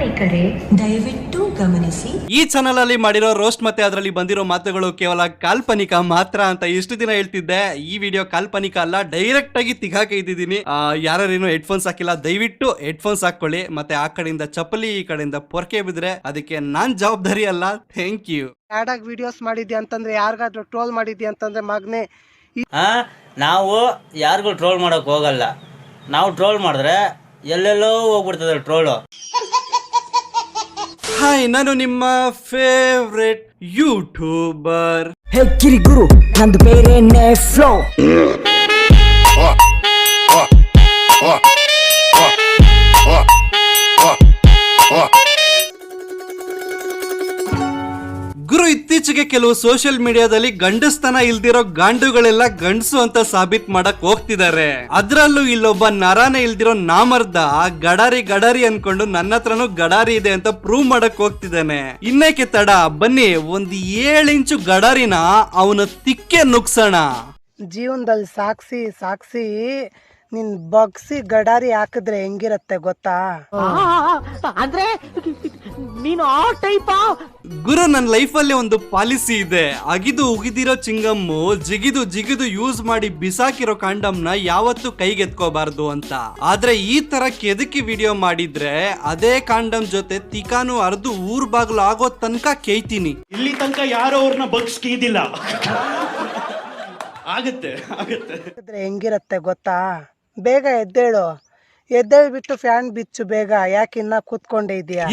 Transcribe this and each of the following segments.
ಪ್ರಯಾಣಿಕರೇ ದಯವಿಟ್ಟು ಗಮನಿಸಿ, ಈ ಚಾನಲ್ ಅಲ್ಲಿ ಮಾಡಿರೋ ರೋಸ್ಟ್ ಮತ್ತೆ ಅದರಲ್ಲಿ ಬಂದಿರೋ ಮಾತುಗಳು ಕೇವಲ ಕಾಲ್ಪನಿಕ ಮಾತ್ರ ಅಂತ ಇಷ್ಟು ದಿನ ಹೇಳ್ತಿದ್ದೆ. ಈ ವಿಡಿಯೋ ಕಾಲ್ಪನಿಕ ಅಲ್ಲ, ಡೈರೆಕ್ಟ್ ಆಗಿ ತಿಗಾಕೆ ಇದ್ದಿದ್ದೀನಿ. ಯಾರೇನು ಹೆಡ್ಫೋನ್ಸ್ ಹಾಕಿಲ್ಲ ದಯವಿಟ್ಟು ಹೆಡ್ಫೋನ್ಸ್ ಹಾಕೊಳ್ಳಿ. ಮತ್ತೆ ಆ ಕಡೆಯಿಂದ ಚಪ್ಪಲಿ ಈ ಕಡೆಯಿಂದ ಪೊರ್ಕೆ ಬಿದ್ರೆ ಅದಕ್ಕೆ ನಾನ್ ಜವಾಬ್ದಾರಿ ಅಲ್ಲ. Thank you. ಆಡ್ ಆಗಿ ವಿಡಿಯೋಸ್ ಮಾಡಿದ್ಯಾ ಅಂತಂದ್ರೆ, ಯಾರಿಗಾದ್ರೂ ಟ್ರೋಲ್ ಮಾಡಿದ್ಯಾ ಅಂತಂದ್ರೆ ಮಗನೇ, ನಾವು ಯಾರಿಗೂ ಟ್ರೋಲ್ ಮಾಡೋಕೆ ಹೋಗಲ್ಲ. ನಾವು ಟ್ರೋಲ್ ಮಾಡಿದ್ರೆ ಎಲ್ಲೆಲ್ಲೋ ಹೋಗ್ಬಿಡ್ತದೆ ಟ್ರೋಲು. ಹಾಯ್, ನಾನು ನಿಮ್ಮ ಫೇವ್ರೆಟ್ ಯೂಟ್ಯೂಬರ್. ಹೇ ಕಿರಿ ಗುರು, ನಂದು ಬೇರೆನೇ ಫ್ಲೋ. ಗುರು, ಇತ್ತೀಚೆಗೆ ಕೆಲವು ಸೋಷಿಯಲ್ ಮೀಡಿಯಾದಲ್ಲಿ ಗಂಡಸ್ತನ ಇಲ್ದಿರೋ ಗಾಂಡುಗಳೆಲ್ಲ ಗಂಡಸು ಅಂತ ಸಾಬೀತ್ ಮಾಡಕ್ ಹೋಗ್ತಿದ್ದಾರೆ. ಅದ್ರಲ್ಲೂ ಇಲ್ಲೊಬ್ಬ ನರಾನೇ ಇಲ್ದಿರೋ ನಾಮರ್ದ ಗಡಾರಿ ಗಡಾರಿ ಅನ್ಕೊಂಡು ನನ್ನ ಹತ್ರನೂ ಗಡಾರಿ ಇದೆ ಅಂತ ಪ್ರೂವ್ ಮಾಡಕ್ ಹೋಗ್ತಿದ್ದಾನೆ. ಇನ್ನೇಕೆ ತಡ, ಬನ್ನಿ ಒಂದ್ 7 ಇಂಚು ಗಡಾರಿನ ಅವನ ತಿಕ್ಕೆ ನುಗ್ಸೋಣ. ಜೀವನದಲ್ಲಿ ಸಾಕ್ಸಿ ನಿನ್ ಬಗ್ಸಿ ಗಡಾರಿ ಹಾಕಿದ್ರೆ ಹೆಂಗಿರತ್ತೆ ಗೊತ್ತಾ? ಅಂದ್ರೆ ನೀನು ಆ ಟೈಪ್. ಗುರು, ನನ್ನ ಲೈಫಲ್ಲಿ ಒಂದು ಪಾಲಿಸಿ ಇದೆ. ಅಗಿದು ಉಗಿದಿರೋ ಚಿಂಗಮ್ಮು ಜಿಗಿದು ಯೂಸ್ ಮಾಡಿ ಬಿಸಾಕಿರೋ ಕಾಂಡಮ್ನ ಯಾವತ್ತೂ ಕೈಗೆತ್ಕೋಬಾರ್ದು ಅಂತ. ಆದ್ರೆ ಈ ತರ ಕೆದಕಿ ವಿಡಿಯೋ ಮಾಡಿದ್ರೆ ಅದೇ ಕಾಂಡಮ್ ಜೊತೆ ತಿಕಾನು ಅರ್ದು ಊರ್ ಬಾಗ್ಲು ಆಗೋ ತನಕ ಕೇಯ್ತೀನಿ. ಇಲ್ಲಿ ತನಕ ಯಾರೋ ಅವ್ರನ್ನ ಬಗ್ಸ್ ಕೀದಿಲ್ಲ. ಆಗತ್ತೆ ಹೆಂಗಿರತ್ತೆ ಗೊತ್ತಾ? ಬೇಗ ಎದ್ದೇಳ್ಬಿಟ್ಟು ಫ್ಯಾನ್ ಬಿಚ್ಚು ಬೇಗ. ಯಾಕಿನ್ನ ಕೂತ್ಕೊಂಡೇ ಇದೀಯಾ?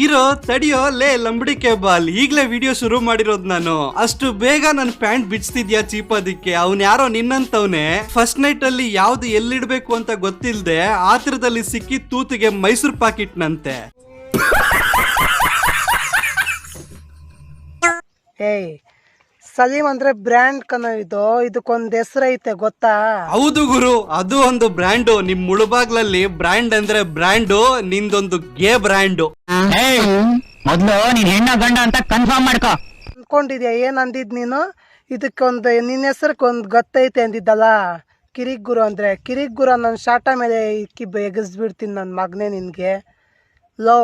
ಇರೋ ತಡಿಯೋ ಲೇ ಲಂಬಡಿ ಕೇಬಲ್, ಈಗ್ಲೇ ವಿಡಿಯೋ ಶುರು ಮಾಡಿರೋದು ನಾನು. ಅಷ್ಟು ಬೇಗ ನನ್ ಪ್ಯಾಂಟ್ ಬಿಚ್ತಿದ್ಯಾ ಚೀಪೋದಿಕ್ಕೆ? ಅವ್ನ್ ಯಾರೋ ನಿನ್ನಂತವ್ನೆ ಫಸ್ಟ್ ನೈಟ್ ಅಲ್ಲಿ ಯಾವ್ದು ಎಲ್ಲಿಡ್ಬೇಕು ಅಂತ ಗೊತ್ತಿಲ್ದೆ ಆತರದಲ್ಲಿ ಸಿಕ್ಕಿ ತೂತಿಗೆ ಮೈಸೂರು ಪಾಕಿಟ್ ನಂತೆ. ಏಯ್, ಸಲೀಂ ಅಂದ್ರೆ ಬ್ರ್ಯಾಂಡ್ ಕಣ ಇದು. ಇದಕ್ಕೊಂದ್ ಹೆಸರೈತೆ ಗೊತ್ತಾ? ಹೌದು ಗುರು, ಅದು ಒಂದು ಬ್ರ್ಯಾಂಡು. ನಿಮ್ ಮುಳುಬಾಗ್ಲಲ್ಲಿ ಬ್ರ್ಯಾಂಡ್ ಅಂದ್ರೆ ಬ್ರ್ಯಾಂಡು, ನಿಂದೊಂದು ಗೇ ಬ್ರ್ಯಾಂಡು. ಮೊದ್ಲು ನೀನ್ ಹೆಣ್ಣ ಗಂಡ ಅಂತ ಕನ್ಫರ್ಮ್ ಮಾಡ್ಕೋ. ಅನ್ಕೊಂಡಿದ್ಯಾ? ಏನ್ ಅಂದಿದ್ ನೀನು? ಇದಕ್ಕೊಂದು ನಿನ್ನ ಹೆಸರಕ್ಕೊಂದು ಗೊತ್ತೈತೆ ಅಂದಿದ್ದಲ್ಲ, ಕಿರಿಕ್ ಗುರು ಅಂದ್ರೆ. ಕಿರಿಕ್ ಗುರು ನನ್ನ ಶಾಟ ಮೇಲೆ ಇಕ್ಕಿ ಎಗಸ್ಬಿಡ್ತೀನಿ ನನ್ನ ಮಗನೇ ನಿನ್ಗೆ. ಲೋ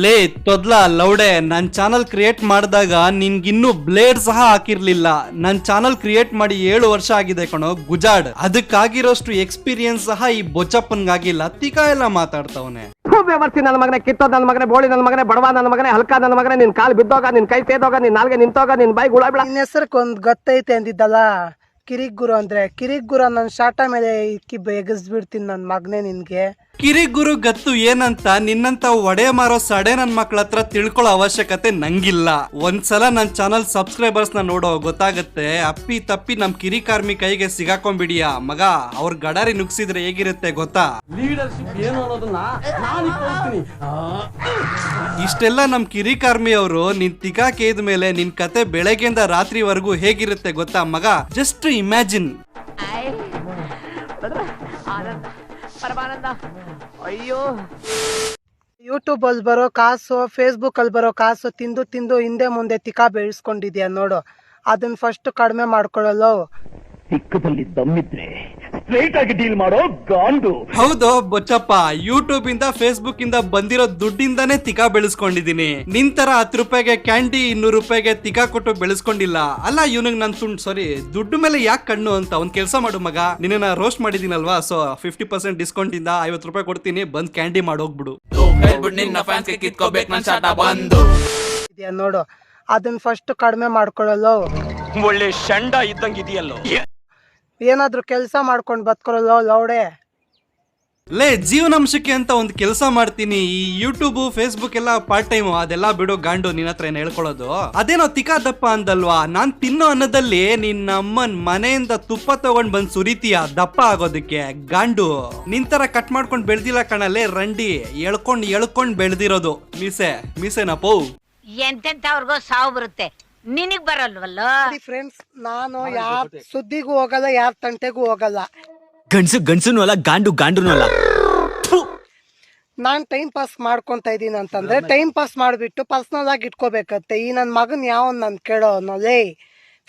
ಲೇ ತೊದ್ಲಾ ಲೌಡೆ, ನನ್ ಚಾನಲ್ ಕ್ರಿಯೇಟ್ ಮಾಡಿದಾಗ ನಿನ್ಗಿನ್ನೂ ಬ್ಲೇಡ್ ಸಹ ಹಾಕಿರ್ಲಿಲ್ಲ. ನನ್ ಚಾನಲ್ ಕ್ರಿಯೇಟ್ ಮಾಡಿ 7 ವರ್ಷ ಆಗಿದೆ ಕಣೋ ಗುಜಾಡ್. ಅದಕ್ಕಾಗಿರೋಷ್ಟು ಎಕ್ಸ್ಪೀರಿಯನ್ಸ್ ಸಹ ಈ ಬೊಚ್ಚಪ್ಪನ್ಗಾಗಿಲ್ಲ. ತಿಕಾ ಎಲ್ಲ ಮಾತಾಡ್ತವನೆ. ವ್ಯವಸ್ಥೆ ನನ್ನ ಮಗನೇ, ಕಿತ್ತೋದ್ ನನ್ನ ಮಗನೇ, ಬೋಳಿ ನನ್ನ ಮಗನೇ, ಬಡವ ನನ್ನ ಮಗನೇ, ಹಲ್ಕ ನನ್ನ ಮಗನೇ, ನಿನ್ ಕಾಲ್ ಬಿದ್ದೋಗ, ನಿನ್ ಕೈ ತೇದೋಗ, ನಿನ್ ನಾಲ್ಗೆ ನಿಂತೋಗ, ನಿನ್ ಬಾಯಿ ಗುಳ ಬಿಡ. ನಿನ್ನ ಹೆಸರಕ್ಕೊಂದು ಗೊತ್ತೈತೆ ಅಂದಿದ್ದಲ್ಲ, ಕಿರಿಕ್ ಗುರು ಅಂದ್ರೆ. ಕಿರಿಕ್ ಗುರು ನನ್ನ ಶಾಟ ಮೇಲೆ ಇಕ್ಕಿ ಎಗಸ್ಬಿಡ್ತೀನಿ ನನ್ನ ಮಗನೇ ನಿನ್ಗೆ. ಕಿರಿಗುರು ಗತ್ತು ಏನಂತ ನಿನ್ನಂತ ಒಡೆ ಮಾರೋ ಸಡೆ ನನ್ ಮಕ್ಳ ಹತ್ರ ತಿಳ್ಕೊಳ್ಳೋ ಅವಶ್ಯಕತೆ ನಂಗಿಲ್ಲ. ಒಂದ್ಸಲ ನನ್ ಚಾನಲ್ ಸಬ್ಸ್ಕ್ರೈಬರ್ಸ್ ನ ನೋಡೋ ಗೊತ್ತಾಗತ್ತೆ. ಅಪ್ಪಿ ತಪ್ಪಿ ನಮ್ ಕಿರಿಕಾರ್ಮಿ ಕೈಗೆ ಸಿಗಾಕೊಂಡ್ಬಿಡಿಯಾ ಮಗ. ಅವ್ರ ಗಡಾರಿ ನುಗ್ಸಿದ್ರೆ ಹೇಗಿರುತ್ತೆ ಗೊತ್ತಾ? ಲೀಡರ್ಶಿಪ್ ಏನು ಅನ್ನೋದನ್ನ ನಾನು ತೋರಿಸ್ತೀನಿ. ಇಷ್ಟೆಲ್ಲ ನಮ್ ಕಿರಿಕಾರ್ಮಿ ಅವರು ನಿನ್ ತಿಕಾ ಕೇದ ಮೇಲೆ ನಿನ್ ಕತೆ ಬೆಳಗ್ಗೆಯಿಂದ ರಾತ್ರಿವರೆಗೂ ಹೇಗಿರುತ್ತೆ ಗೊತ್ತಾ ಮಗ? Just imagine. ಅಯ್ಯೋ, ಯೂಟ್ಯೂಬ್ ಅಲ್ಲಿ ಬರೋ ಕಾಸು, ಫೇಸ್ಬುಕ್ ಅಲ್ಲಿ ಬರೋ ಕಾಸು ತಿಂದು ಹಿಂದೆ ಮುಂದೆ ತಿಕಾ ಬೆಳೆಸ್ಕೊಂಡಿದ್ಯಾ ನೋಡು. ಅದನ್ನ ಫಸ್ಟ್ ಕಡಿಮೆ ಮಾಡ್ಕೊಳ್ಳೋ. ಸಿಕ್ಕದಲ್ಲಿ ದಮ್ಮಿದ್ರೆ ಸ್ಟ್ರೈಟ್ ಆಗಿ ಡೀಲ್ ಮಾಡೋ ಗಾಂಡು. ಹೌದು ಬೊಚ್ಚಪ್ಪ, ಯೂಟ್ಯೂಬ್ ಇಂದ ಫೇಸ್ಬುಕ್ ಇಂದ ಬಂದಿರೋ ದುಡ್ಡಿಂದಾನೇ ತಿಕಾ ಬೆಳೆಸ್ಕೊಂಡಿದೀನಿ. ನಿಂತರ 10 ರೂಪಾಯಿಗೆ ಕ್ಯಾಂಡಿ 200 ರೂಪಾಯಿಗೆ ತಿಕಾ ಕೊಟ್ಟು ಬೆಳೆಸ್ಕೊಂಡಿಲ್ಲ. ಅಲ್ಲ ಇವನಿಗೆ ನನ್ ದುಡ್ಡು ಮೇಲೆ ಯಾಕೆ ಕಣ್ಣು ಅಂತ. ಒಂದ್ ಕೆಲಸ ಮಾಡು ಮಗ, ನಿನ್ನ ರೋಸ್ಟ್ ಮಾಡಿದೀನಲ್ವಾ, ಸೊ 50% ಡಿಸ್ಕೌಂಟ್ ಇಂದ 50 ರೂಪಾಯಿ ಕೊಡ್ತೀನಿ, ಬಂದ್ ಕ್ಯಾಂಡಿ ಮಾಡೋಗ್ಬಿಡು. ನೋಡು, ಅದನ್ನ ಫಸ್ಟ್ ಕಡಿಮೆ ಮಾಡ್ಕೊಳ್ಳೋ. ಒಳ್ಳೆ ಶಂಡ ಇದ್ದಂಗೆ ಇದೆಯಲ್ಲೋ. ಏನಾದ್ರೂ ಕೆಲಸ ಮಾಡ್ಕೊಂಡು ಬದ್ಕೊಳ್ಳೋ ಲೌಡೆ. ಲೇ, ಜೀವನಾಂಶಕ್ಕೆ ಅಂತ ಒಂದು ಕೆಲಸ ಮಾಡ್ತೀನಿ. ಈ ಯೂಟ್ಯೂಬ್ ಫೇಸ್ಬುಕ್ ಎಲ್ಲ ಪಾರ್ಟ್ ಟೈಮ್, ಅದೆಲ್ಲ ಬಿಡೋ ಗಾಂಡು. ನಿನ್ನ ಹತ್ರ ಏನ್ ಹೇಳ್ಕೊಳ್ಳೋದು? ಅದೇನೋ ತಿಕಾ ದಪ್ಪ ಅಂದಲ್ವಾ? ನಾನ್ ತಿನ್ನೋ ಅನ್ನದಲ್ಲಿ ನಿನ್ನ ಅಮ್ಮನ್ ಮನೆಯಿಂದ ತುಪ್ಪ ತಗೊಂಡ್ ಬಂದ್ ಸುರಿತೀಯ ದಪ್ಪ ಆಗೋದಕ್ಕೆ ಗಾಂಡು. ನಿಂತರ ಕಟ್ ಮಾಡ್ಕೊಂಡ್ ಬೆಳ್ದಿಲ್ಲ ಕಣಲ್ಲೇ ರಂಡಿ. ಎಳ್ಕೊಂಡ್ ಬೆಳ್ದಿರೋದು ಮೀಸೆನಪ್ಪೋ. ಎಂತೆಂತವ್ರಿಗೋ ಸಾವು ಬರುತ್ತೆ, ನಿನಗ್ ಬರಲ್ವಲ್ಲ. ಫ್ರೆಂಡ್ಸ್, ನಾನು ಯಾರ್ ಸುದ್ದಿಗೂ ಹೋಗಲ್ಲ, ಯಾರ ತಂಟೆಗೂ ಹೋಗಲ್ಲ. ಗಂಡ್ಸುನು ಅಲ್ಲ, ಗಾಂಡುನು ಅಲ್ಲ. ನಾನ್ ಟೈಮ್ ಪಾಸ್ ಮಾಡ್ಕೊಂತ ಇದೀನಿ ಅಂತಂದ್ರೆ ಟೈಮ್ ಪಾಸ್ ಮಾಡ್ಬಿಟ್ಟು ಪರ್ಸನಲ್ ಆಗಿ ಇಟ್ಕೋಬೇಕತ್ತೆ. ಈ ನನ್ ಮಗನ್ ಯಾವನ್ ನನ್ ಕೇಳೋನು? ಲೇ,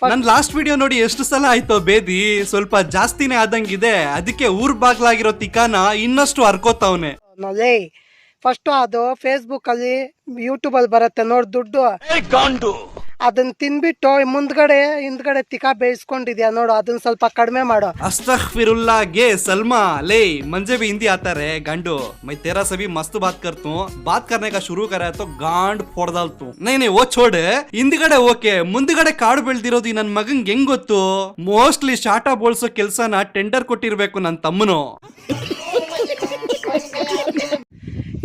ನನ್ ಲಾಸ್ಟ್ ವಿಡಿಯೋ ನೋಡಿ ಎಷ್ಟು ಸಲ ಆಯ್ತೋ ಬೇದಿ, ಸ್ವಲ್ಪ ಜಾಸ್ತಿನೇ ಆದಂಗಿದೆ. ಅದಕ್ಕೆ ಊರ್ ಬಾಗ್ಲಾಗಿರೋ ತಿಕಾನ ಇನ್ನಷ್ಟು ಹರ್ಕೋತಾವ್ನೆ. ಲೇ, ಫಸ್ಟ್ ಅದು ಫೇಸ್ಬುಕ್ ಅಲ್ಲಿ ಯೂಟ್ಯೂಬ್ ಅಲ್ಲಿ ಬರುತ್ತೆ ನೋಡ್ ದುಡ್ಡು, ಅದನ್ನ ತಿನ್ಬಿಟ್ಟು ಹಿಂದ್ಗಡೆ ತಿಕಾ ಬೇಯಿಸ್ಕೊಂಡಿದ್ಯಾ ನೋಡು, ಅದನ್ನ ಸ್ವಲ್ಪ ಕಡಿಮೆ ಮಾಡು. ಅಸ್ತಗ್ಫಿರುಲ್ಲಾಹ್ सलमा ले मंजे भी हिंदी आता रहे गांडो मैं तेरा से भी मस्त बात करता हूँ बात करने का शुरू करा तो गांड फोड़ डालता नहीं वो छोड़ ಹಿಂದ್ಗಡೆ ಓಕೆ ಮುಂದ್ಗಡೆ ಕಾಡು ಬೆಳ್ದಿರೋದು ನನ್ ಮಗಂಗೆ ಹೆಂಗ್ ಗೊತ್ತು? ಮೋಸ್ಟ್ಲಿ ಶಾಟಾ ಬೋಳ್ಸೋ ಕೆಲ್ಸನ ಟೆಂಡರ್ ಕೊಟ್ಟಿರ್ಬೇಕು ನನ್ ತಮ್ಮನು.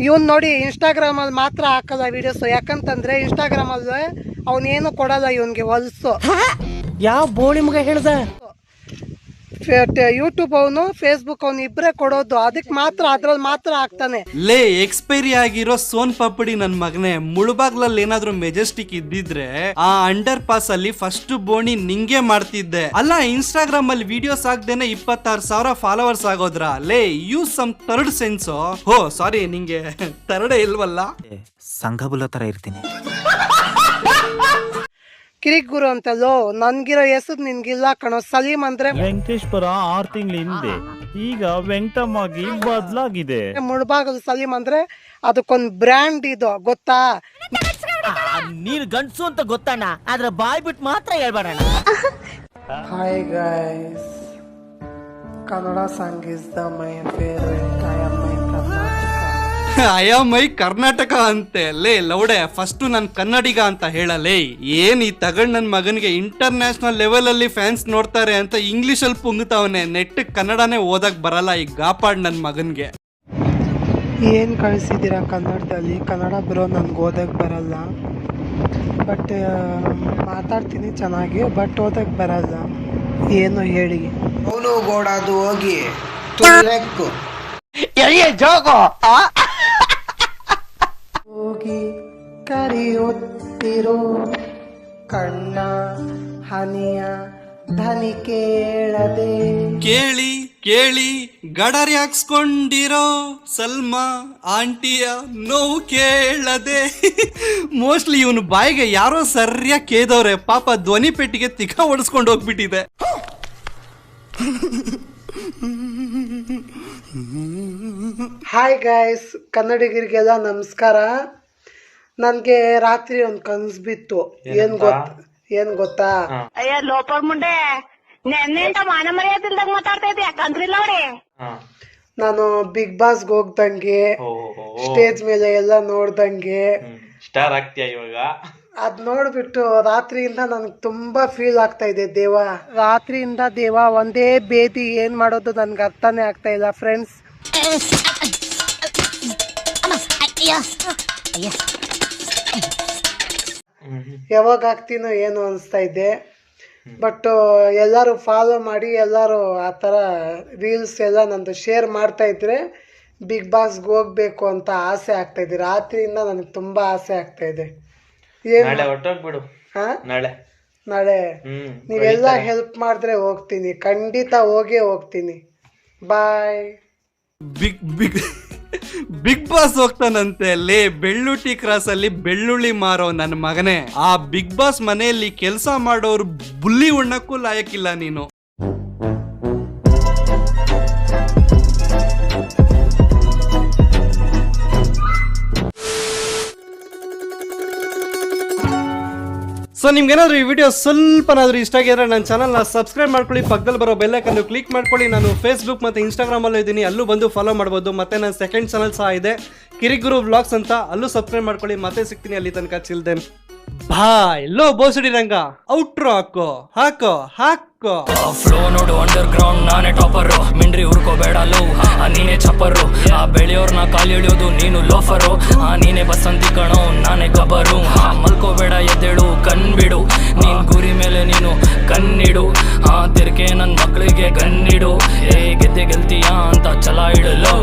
ಇವನ್ ನೋಡಿ ಇನ್ಸ್ಟಾಗ್ರಾಮ್ ಅಲ್ಲಿ ಮಾತ್ರ ಹಾಕಲ್ಲ ವಿಡಿಯೋಸ್, ಯಾಕಂತಂದ್ರೆ ಇನ್ಸ್ಟಾಗ್ರಾಮ್ ಅಲ್ಲಿ ಅವನೇನು ಕೊಡಲ್ಲ ಇವನ್ಗೆ ಹೊಲ್ಸು. ಯಾವ ಬೋಳಿ ಮಗ ಹೇಳ್ದ? ಯೂಟ್ಯೂಬ್ ಅವನು ಫೇಸ್ಬುಕ್ ಅವನು ಇಬ್ರೇ ಕೊಡೋದು, ಅದಕ್ಕೆ ಮಾತ್ರ ಅದ್ರಲ್ಲಿ ಮಾತ್ರ ಹಾಕ್ತಾನೆ. ಲೇ ಎಕ್ಸ್ಪೈರಿ ಆಗಿರೋ ಸೋನ್ ಪಾಪಡಿ ನನ್ ಮಗನೇ, ಮುಳುಬಾಗ್ಲಲ್ಲಿ ಏನಾದ್ರು ಮೆಜೆಸ್ಟಿಕ್ ಇದ್ದಿದ್ರೆ ಆ ಅಂಡರ್ ಪಾಸ್ ಅಲ್ಲಿ ಫಸ್ಟ್ ಬೋಣಿ ನಿಂಗೆ ಮಾಡ್ತಿದ್ದೆ. ಅಲ್ಲ ಇನ್ಸ್ಟಾಗ್ರಾಮ್ ಅಲ್ಲಿ ವಿಡಿಯೋಸ್ ಹಾಕ್ದೇನೆ 26,000 ಫಾಲೋವರ್ಸ್ ಆಗೋದ್ರ? ಲೇ ಯೂಸ್ ಸಮ್ ಥರ್ಡ್ ಸೆನ್ಸ್. ಹೋ ಸಾರಿ, ನಿಂಗೆ ಥರ್ಡ್ ಇಲ್ವಲ್ಲ? ಸಂಘಬುಲ ತರ ಇರ್ತೀನಿ. ಕಿರಿಕ್ ಗುರು ಅಂತಲ್ಲೋ, ನನ್ಗಿರೋ ಹೆಸರು ನಿನ್ಗಿಲ್ಲ ಕಣೋ. ಸಲೀಮ್ ಅಂದ್ರೆ ವೆಂಕಟೇಶ್ವರ 6 ತಿಂಗಳ ಹಿಂದೆ, ಈಗ ವೆಂಕಟಮ್ಮಾಗಿ ಬದಲಾಗಿದೆ. ಮುಳ್ಬಾಗಲ್ ಸಲೀಮ್ ಅಂದ್ರೆ ಅದಕ್ಕೊಂದ್ ಬ್ರ್ಯಾಂಡ್ ಇದು, ಗೊತ್ತಾ? ನೀನ್ ಗಂಡ್ಸು ಅಂತ ಗೊತ್ತಣ್ಣ, ಆದ್ರೆ ಬಾಯ್ ಬಿಟ್ಟು ಮಾತ್ರ ಹೇಳ್ಬೇಡಣ್ಣ. Hi guys, Kannada song is the my favourite. I am my Karnataka ಅಂತೆ. ಲೇ ಲೌಡೆ, ಫಸ್ಟ್ ನನ್ ಕನ್ನಡಿಗ ಅಂತ ಹೇಳಲೇ. ಏನ್ ಈ ತಗೊಂಡ್ ನನ್ ಮಗನಿಗೆ ಇಂಟರ್ನ್ಯಾಷನಲ್ ಲೆವೆಲ್ ಅಲ್ಲಿ ಫ್ಯಾನ್ಸ್ ನೋಡ್ತಾರೆ ಅಂತ ಇಂಗ್ಲಿಷ್ ಅಲ್ಲಿ ಪುಂಗ್ತಾವನೆ, ನೆಟ್ ಕನ್ನಡನೇ ಓದಕ್ ಬರಲ್ಲ ಈ ಗಾಪಾಡ್ ನನ್ ಮಗನ್ಗೆ. ಏನ್ ಕಳಿಸಿದ್ದೀರಾ ಕನ್ನಡದಲ್ಲಿ? ಕನ್ನಡ ಬ್ರೋ ನನ್ಗೆ ಓದಕ್ ಬರಲ್ಲ, ಬಟ್ ಮಾತಾಡ್ತೀನಿ ಚೆನ್ನಾಗಿ, ಬಟ್ ಓದಕ್ ಬರಲ್ಲ. ಏನು ಹೇಳಿ? ಅವನು ಗೋಡದು ಹೋಗಿ ಹೋಗಿ ಕರೆಯುತ್ತಿರೋ ಕಣ್ಣ ಹನಿಯ ಧನಿ ಕೇಳದೆ, ಕೇಳಿ ಕೇಳಿ ಗಡರಿ ಹಾಕ್ಸ್ಕೊಂಡಿರೋ ಸಲ್ಮಾ ಆಂಟಿಯ ನೋವು ಕೇಳದೆ. ಮೋಸ್ಟ್ಲಿ ಇವನು ಬಾಯಿಗೆ ಯಾರೋ ಸರಿಯಾಗಿ ಕೇದವ್ರೆ, ಪಾಪ ಧ್ವನಿ ಪೆಟ್ಟಿಗೆ ತಿಕ್ಕ ಹೊಡಿಸ್ಕೊಂಡು ಹೋಗ್ಬಿಟ್ಟಿದೆ. ಹಾಯ್ ಗೈಸ್, ಕನ್ನಡಿಗರಿಗೆಲ್ಲ ನಮಸ್ಕಾರ. ನನ್ಗೆ ರಾತ್ರಿ ಒಂದ್ ಕನ್ಸ್ ಬಿತ್ತು. ಏನ್ ಗೊತ್ತಾ? ಅಯ್ಯ ಲೋಪರ್ ಮುಂಡೆ, ನೆನ್ನೆಂಟ ಮಾನ ಮರ್ಯಾದಿಲ್ದಾಗ ಮಾತಾಡ್ತಾ ಇದ್ದೆ, ಯಾಕಂದ್ರಿಲ್ಲ ಅವ್ರೆ. ನಾನು ಬಿಗ್ ಬಾಸ್ಗೆ ಹೋಗ್ದಂಗೆ, ಸ್ಟೇಜ್ ಮೇಲೆ ಎಲ್ಲ ನೋಡ್ದಂಗೆ ಸ್ಟಾರ್ ಆಗ್ತೀಯ ಇವಾಗ. ಅದ್ ನೋಡ್ಬಿಟ್ಟು ರಾತ್ರಿಯಿಂದ ನನ್ಗೆ ತುಂಬಾ ಫೀಲ್ ಆಗ್ತಾ ಇದೆ. ರಾತ್ರಿಯಿಂದ ದೇವ ಒಂದೇ ಬೇದಿ, ಏನ್ ಮಾಡೋದು ನನ್ಗೆ ಅರ್ಥನೇ ಆಗ್ತಾ ಇಲ್ಲ ಫ್ರೆಂಡ್ಸ್. ಯಾವಾಗ ಆಗ್ತೀನೋ ಏನು ಅನಿಸ್ತಾ ಇದೆ. ಬಟ್ ಎಲ್ಲರೂ ಫಾಲೋ ಮಾಡಿ, ಎಲ್ಲರೂ ಆ ಥರ ರೀಲ್ಸ್ ಎಲ್ಲ ನಂದು ಶೇರ್ ಮಾಡ್ತಾ ಇದ್ರೆ ಬಿಗ್ ಬಾಸ್ಗೆ ಹೋಗ್ಬೇಕು ಅಂತ ಆಸೆ ಆಗ್ತಾ ಇದೆ. ರಾತ್ರಿಯಿಂದ ನನಗೆ ತುಂಬಾ ಆಸೆ ಆಗ್ತಾ ಇದೆ. ಹೊಟ್ಟೋಗ್ಬಿಡು. ನಾಳೆ ನೀವೆಲ್ಲ ಹೆಲ್ಪ್ ಮಾಡಿದ್ರೆ ಹೋಗ್ತೀನಿ, ಖಂಡಿತ ಹೋಗ್ತೀನಿ. ಬಾಯ್. ಬಿಗ್ ಬಾಸ್ ಹೋಗ್ತಾನಂತೆ. ಲೇ ಬೆಳ್ಳುಟ್ಟಿ ಕ್ರಾಸ್ ಅಲ್ಲಿ ಬೆಳ್ಳುಳ್ಳಿ ಮಾರೋ ನನ್ನ ಮಗನೇ, ಆ ಬಿಗ್ ಬಾಸ್ ಮನೆಯಲ್ಲಿ ಕೆಲಸ ಮಾಡೋರು ಬುಲ್ಲಿ ಉಣ್ಣಕ್ಕೂ ಲಾಯಕ್ಕಿಲ್ಲ ನೀನು. ಸೊ ನಿಮ್ಗೇನಾದ್ರೂ ಈ ವಿಡಿಯೋ ಸ್ವಲ್ಪನಾದ್ರೂ ಇಷ್ಟ ಆಗಿದ್ರೆ ನನ್ನ ಚಾನಲ್ನ ಸಬ್ಸ್ಕ್ರೈಬ್ ಮಾಡ್ಕೊಳ್ಳಿ, ಪಕ್ಕದಲ್ಲಿ ಬರೋ ಬೆಲ್ ಐಕಾನ್ ಕ್ಲಿಕ್ ಮಾಡ್ಕೊಳ್ಳಿ. ನಾನು ಫೇಸ್ಬುಕ್ ಮತ್ತು ಇನ್ಸ್ಟಾಗ್ರಾಮಲ್ಲೂ ಇದ್ದೀನಿ, ಅಲ್ಲೂ ಬಂದು ಫಾಲೋ ಮಾಡ್ಬೋದು. ಮತ್ತೆ ನನ್ನ ಸೆಕೆಂಡ್ ಚಾನಲ್ ಸಹ ಇದೆ, ಕಿರಿಕ್ ಗುರು ವ್ಲಾಗ್ಸ್ ಅಂತ, ಅಲ್ಲೂ ಸಬ್ಸ್ಕ್ರೈಬ್ ಮಾಡ್ಕೊಳ್ಳಿ. ಮತ್ತೆ ಸಿಗ್ತೀನಿ ಅಲ್ಲಿ ತನಕ. ಚಿಲ್ದೆನ್ ಬಾಯ್. ಲೋ ಬೋಸಡಿ ರಂಗ ಔಟ್ರೋ ಹಾಕೋ ಫ್ಲೋ ನೋಡು ಅಂಡರ್ ಗ್ರೌಂಡ್, ನಾನೇ ಟಾಪರು. ಮಿಂಡ್ರಿ ಹುರ್ಕೋಬೇಡ ಲೋ, ನೀನೇ ಚಪ್ಪರು. ಬೆಳೆಯೋರ್ನ ಕಾಲ್ ಎಳಿಯೋದು ನೀನು ಲೋಫರು. ನೀನೇ ಬಸಂತಿ ಕಣೋ, ನಾನೇ ಗಬ್ಬರು. ಮಲ್ಕೋಬೇಡ ಎದ್ದೇಳು, ಕಣ್ಬಿಡು, ನೀನ್ ಗುರಿ ಮೇಲೆ ನೀನು ಕಣ್ಣಿಡು. ತಿರ್ಕೆ ನನ್ ಮಕ್ಳಿಗೆ ಗನ್ನಿಡು. ಗೆದ್ದೆ ಗೆಲ್ತೀಯಾ ಅಂತ ಛಲ ಇಡಲು.